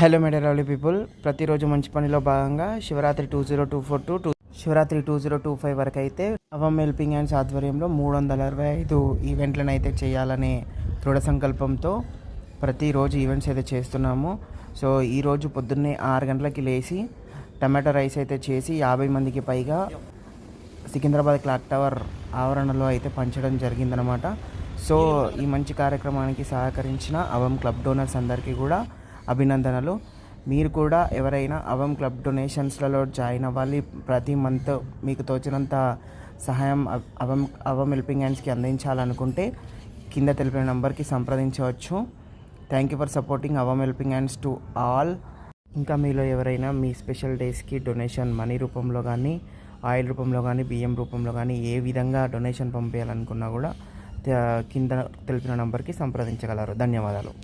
Hello my dear lovely people, ప్రతిరోజు మంచి పనిలో భాగంగా శివరాత్రి 2024 టు శివరాత్రి 2025 వరకు అయితే అవమ్ హెల్పింగ్ హ్యాండ్స్ ఆధ్వర్యంలో 365 ఈవెంట్లను అయితే చేయాలనే దృఢ సంకల్పంతో ప్రతిరోజు ఈవెంట్స్ అయితే చేస్తున్నాము. సో ఈరోజు పొద్దున్నే 6 గంటలకి లేచి టమాటో రైస్ అయితే చేసి 50 మందికి పైగా సికింద్రాబాద్ క్లాక్ టవర్ ఆవరణలో అయితే పంచడం జరిగిందనమాట. సో ఈ మంచి కార్యక్రమానికి సహకరించిన అవమ్ క్లబ్ డోనర్స్ అందరికీ కూడా అభినందనలు. మీరు కూడా ఎవరైనా అవమ్ క్లబ్ డొనేషన్స్లలో జాయిన్ అవ్వాలి, ప్రతి మంత్ మీకు తోచినంత సహాయం అవమ్ హెల్పింగ్ హ్యాండ్స్కి అందించాలనుకుంటే కింద తెలిపిన నంబర్కి సంప్రదించవచ్చు. థ్యాంక్ యూ ఫర్ సపోర్టింగ్ అవమ్ హెల్పింగ్ హ్యాండ్స్ టు ఆల్. ఇంకా మీలో ఎవరైనా మీ స్పెషల్ డేస్కి డొనేషన్ మనీ రూపంలో కానీ, ఆయిల్ రూపంలో కానీ, బియ్యం రూపంలో కానీ ఏ విధంగా డొనేషన్ పంపించాలనుకున్నా కూడా కింద తెలిపిన నంబర్కి సంప్రదించగలరు. ధన్యవాదాలు.